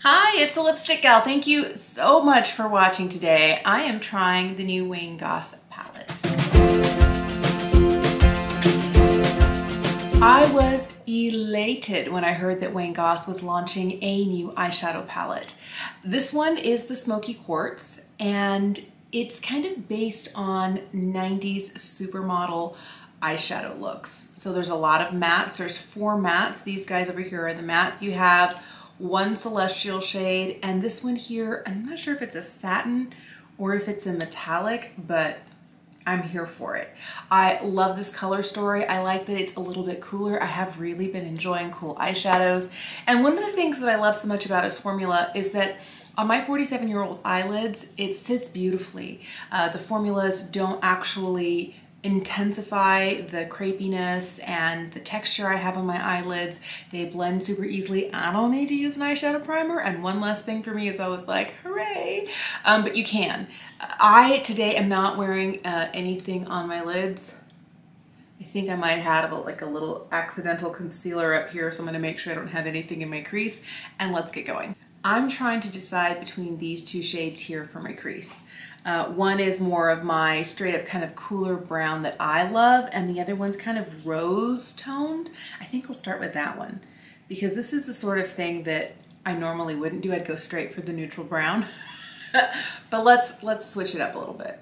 Hi, it's the Lipstick Gal. Thank you so much for watching today. I am trying the new Wayne Goss palette. I was elated when I heard that Wayne Goss was launching a new eyeshadow palette. This one is the Smoky Quartz, and it's kind of based on 90s supermodel eyeshadow looks. So there's a lot of mattes. There's 4 mattes. These guys over here are the mattes. You have one celestial shade, and this one here, I'm not sure if it's a satin or if it's a metallic, but I'm here for it. I love this color story. I like that it's a little bit cooler. I have really been enjoying cool eyeshadows. And one of the things that I love so much about its formula is that on my 47-year-old eyelids, it sits beautifully. The formulas don't actually intensify the crepiness and the texture I have on my eyelids. They blend super easily. I don't need to use an eyeshadow primer. And one last thing for me is I was like, hooray, but you can. I today am not wearing anything on my lids. I think I might have like a little accidental concealer up here, so I'm gonna make sure I don't have anything in my crease, and let's get going. I'm trying to decide between these 2 shades here for my crease. One is more of my straight up kind of cooler brown that I love, and the other one's kind of rose toned. I think I'll start with that one because this is the sort of thing that I normally wouldn't do. I'd go straight for the neutral brown. But let's switch it up a little bit.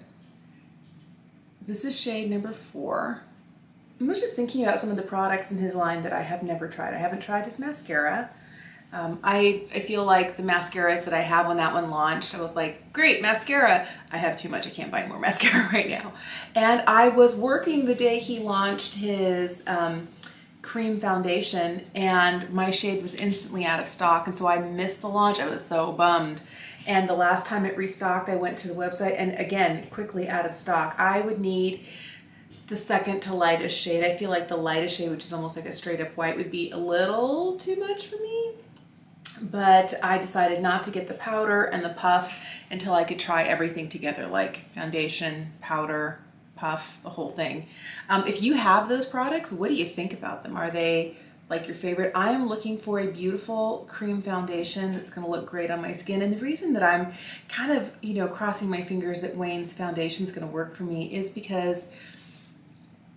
This is shade number 4. I was just thinking about some of the products in his line that I have never tried. I haven't tried his mascara. I feel like the mascaras that I have when that one launched, I was like, great, mascara. I have too much. I can't buy more mascara right now. And I was working the day he launched his cream foundation, and my shade was instantly out of stock. And so I missed the launch. I was so bummed. And the last time it restocked, I went to the website and again, quickly out of stock. I would need the second to lightest shade. I feel like the lightest shade, which is almost like a straight up white, would be a little too much for me. But I decided not to get the powder and the puff until I could try everything together, like foundation, powder, puff, the whole thing. If you have those products, what do you think about them? Are they like your favorite? I am looking for a beautiful cream foundation that's going to look great on my skin. And the reason that I'm kind of, crossing my fingers that Wayne's foundation is going to work for me is because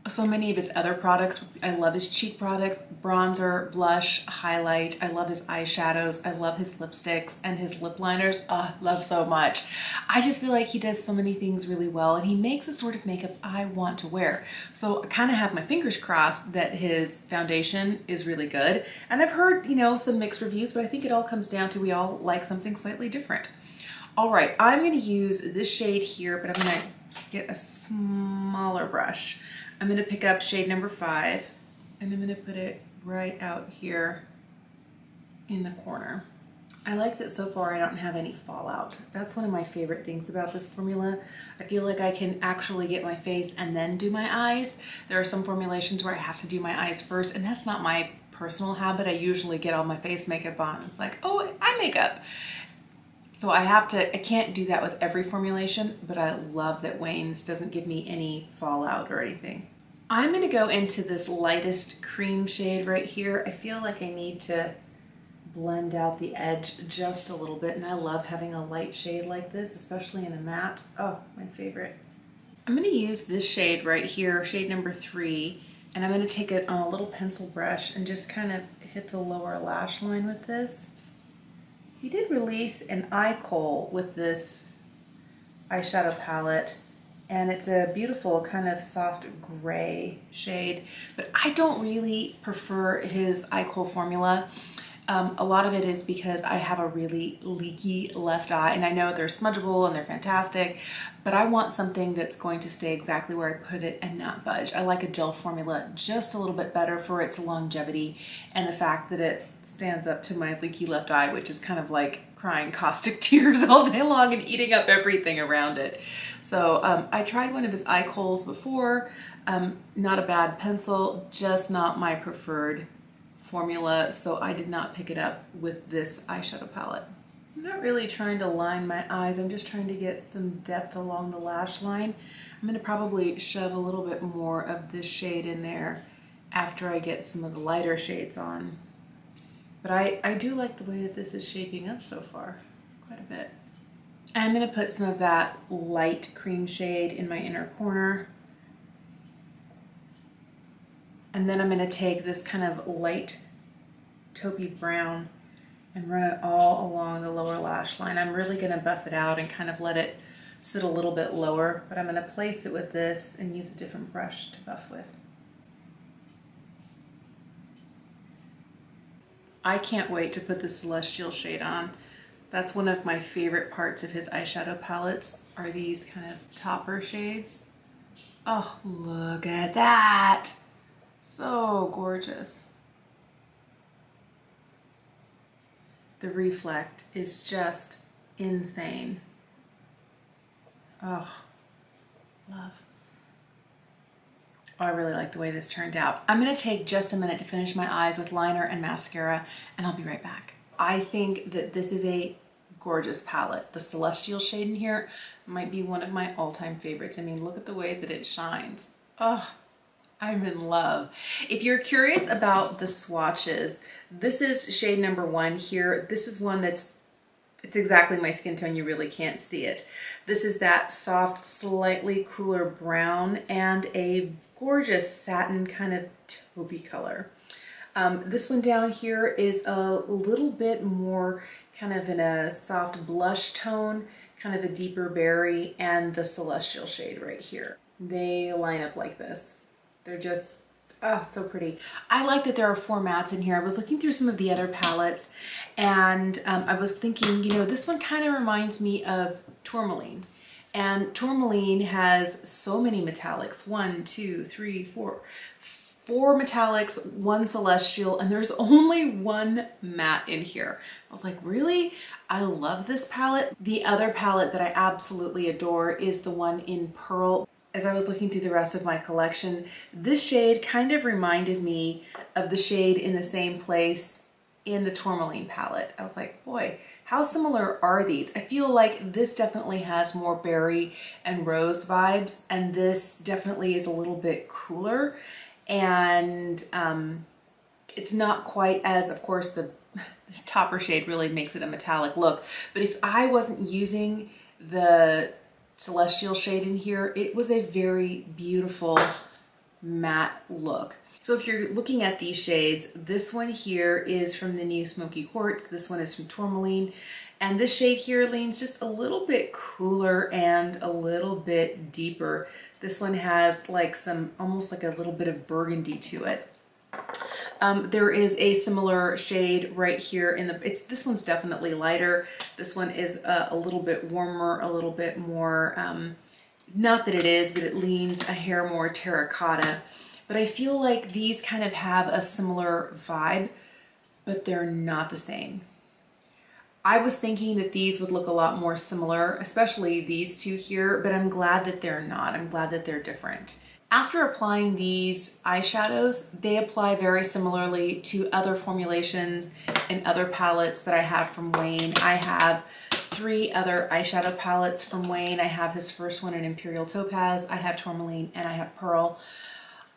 so many of his other products, I love his cheek products, bronzer, blush, highlight. I love his eyeshadows. I love his lipsticks and his lip liners. Love so much. I just feel like he does so many things really well, and he makes the sort of makeup I want to wear. So I kind of have my fingers crossed that his foundation is really good. And I've heard, some mixed reviews, but I think it all comes down to we all like something slightly different. All right, I'm going to use this shade here, but I'm going to get a smaller brush. I'm going to pick up shade number 5, and I'm going to put it right out here in the corner. I like that so far I don't have any fallout. That's one of my favorite things about this formula. I feel like I can actually get my face and then do my eyes. There are some formulations where I have to do my eyes first, and that's not my personal habit. I usually get all my face makeup on. It's like, oh, eye makeup. So I can't do that with every formulation, but I love that Wayne's doesn't give me any fallout or anything. I'm going to go into this lightest cream shade right here. I feel like I need to blend out the edge just a little bit, and I love having a light shade like this, especially in a matte. Oh, my favorite. I'm going to use this shade right here, shade number 3, and I'm going to take it on a little pencil brush and just kind of hit the lower lash line with this. He did release an eye kohl with this eyeshadow palette, and it's a beautiful kind of soft gray shade, but I don't really prefer his eye kohl formula. A lot of it is because I have a really leaky left eye, and I know they're smudgeable and they're fantastic, but I want something that's going to stay exactly where I put it and not budge. I like a gel formula just a little bit better for its longevity and the fact that it stands up to my leaky left eye, which is kind of like crying caustic tears all day long and eating up everything around it. So I tried one of his eye kohls before. Not a bad pencil, just not my preferred formula, so I did not pick it up with this eyeshadow palette. I'm not really trying to line my eyes, I'm just trying to get some depth along the lash line. I'm going to probably shove a little bit more of this shade in there after I get some of the lighter shades on. But I do like the way that this is shaping up so far, quite a bit. I'm gonna put some of that light cream shade in my inner corner. And then I'm gonna take this kind of light taupey brown and run it all along the lower lash line. I'm really gonna buff it out and kind of let it sit a little bit lower, but I'm gonna place it with this and use a different brush to buff with. I can't wait to put the Celestial shade on. That's one of my favorite parts of his eyeshadow palettes, are these kind of topper shades. Oh, look at that. So gorgeous. The reflect is just insane. Oh, love. Oh, I really like the way this turned out. I'm gonna take just a minute to finish my eyes with liner and mascara, and I'll be right back. I think that this is a gorgeous palette. The Celestial shade in here might be one of my all-time favorites. I mean, look at the way that it shines. Oh, I'm in love. If you're curious about the swatches, this is shade number 1 here. This is one it's exactly my skin tone. You really can't see it. This is that soft, slightly cooler brown and a gorgeous satin kind of taupey color. This one down here is a little bit more kind of in a soft blush tone, kind of a deeper berry, and the Celestial shade right here. They line up like this. They're just, oh, so pretty. I like that there are 4 mattes in here. I was looking through some of the other palettes and I was thinking, you know, this one kind of reminds me of Tourmaline. And Tourmaline has so many metallics. 1, 2, 3, 4. 4 metallics, 1 Celestial, and there's only 1 matte in here. I was like, really? I love this palette. The other palette that I absolutely adore is the one in Pearl. As I was looking through the rest of my collection, this shade kind of reminded me of the shade in the same place in the Tourmaline palette. I was like, boy, how similar are these? I feel like this definitely has more berry and rose vibes, and this definitely is a little bit cooler. And it's not quite as, of course, this topper shade really makes it a metallic look. But if I wasn't using the Celestial shade in here, it was a very beautiful matte look. So if you're looking at these shades, this one here is from the new Smoky Quartz. This one is from Tourmaline. And this shade here leans just a little bit cooler and a little bit deeper. This one has like some, almost like a little bit of burgundy to it. There is a similar shade right here in the, this one's definitely lighter. This one is a little bit warmer, a little bit more, not that it is, but it leans a hair more terracotta. But I feel like these kind of have a similar vibe, but they're not the same. I was thinking that these would look a lot more similar, especially these two here, but I'm glad that they're not. I'm glad that they're different. After applying these eyeshadows, they apply very similarly to other formulations and other palettes that I have from Wayne. I have 3 other eyeshadow palettes from Wayne. I have his first one in Imperial Topaz, I have Tourmaline, and I have Pearl.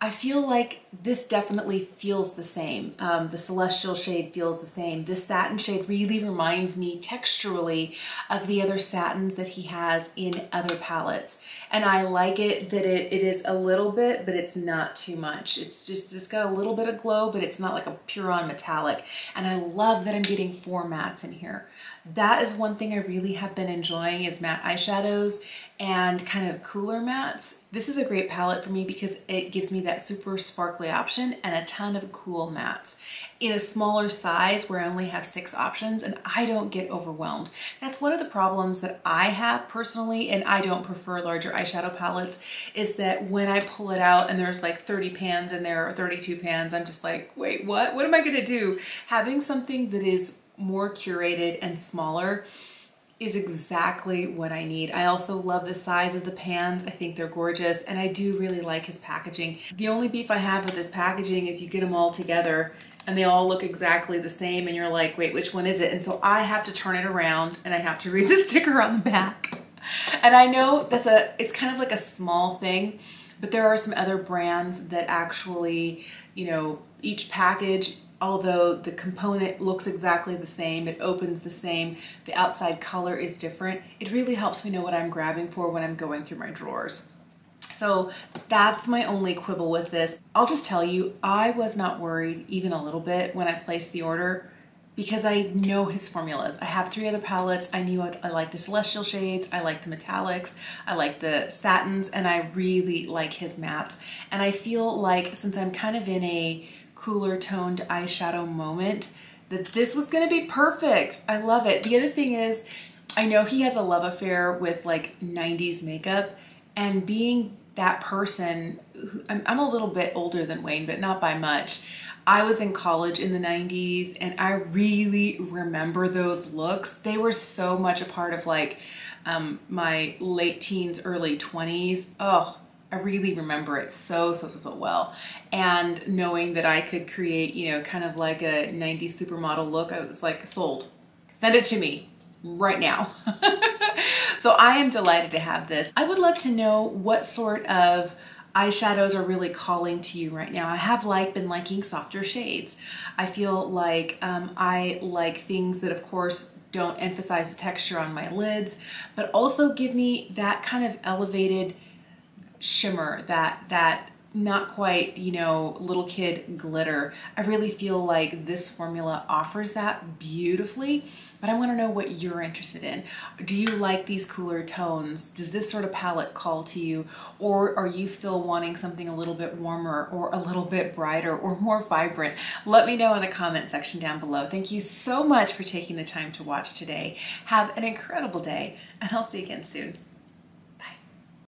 I feel like this definitely feels the same. The Celestial shade feels the same. This satin shade really reminds me texturally of the other satins that he has in other palettes. And I like it that it is a little bit, but it's not too much. It's got a little bit of glow, but it's not like a pure-on metallic. And I love that I'm getting 4 mattes in here. That is one thing I really have been enjoying, is matte eyeshadows and kind of cooler mattes. This is a great palette for me because it gives me that super sparkly option and a ton of cool mattes in a smaller size where I only have 6 options, and I don't get overwhelmed. That's one of the problems that I have personally, and I don't prefer larger eyeshadow palettes, is that when I pull it out and there's like 30 pans in there or 32 pans, I'm just like, wait, what? What am I gonna do? Having something that is more curated and smaller is exactly what I need. I also love the size of the pans. I think they're gorgeous, and I do really like his packaging. The only beef I have with his packaging is you get them all together and they all look exactly the same and you're like, wait, which one is it? And so I have to turn it around and I have to read the sticker on the back. And I know it's kind of like a small thing, but there are some other brands that actually, you know, each package although the component looks exactly the same, it opens the same, the outside color is different, it really helps me know what I'm grabbing for when I'm going through my drawers. So that's my only quibble with this. I'll just tell you, I was not worried even a little bit when I placed the order because I know his formulas. I have 3 other palettes. I knew I like the celestial shades, I like the metallics, I like the satins, and I really like his mattes. And I feel like since I'm kind of in a cooler toned eyeshadow moment, that this was gonna be perfect. I love it. The other thing is, I know he has a love affair with like 90s makeup, and being that person, I'm a little bit older than Wayne, but not by much. I was in college in the 90s and I really remember those looks. They were so much a part of like my late teens, early 20s. Oh, I really remember it so well. And knowing that I could create, you know, kind of like a 90s supermodel look, I was like, sold. Send it to me right now. So I am delighted to have this. I would love to know what sort of eyeshadows are really calling to you right now. I have been liking softer shades. I feel like I like things that of course don't emphasize the texture on my lids, but also give me that kind of elevated shimmer, that not quite, you know, little kid glitter. I really feel like this formula offers that beautifully, but I want to know what you're interested in. Do you like these cooler tones? Does this sort of palette call to you? Or are you still wanting something a little bit warmer or a little bit brighter or more vibrant? Let me know in the comment section down below. Thank you so much for taking the time to watch today. Have an incredible day, and I'll see you again soon.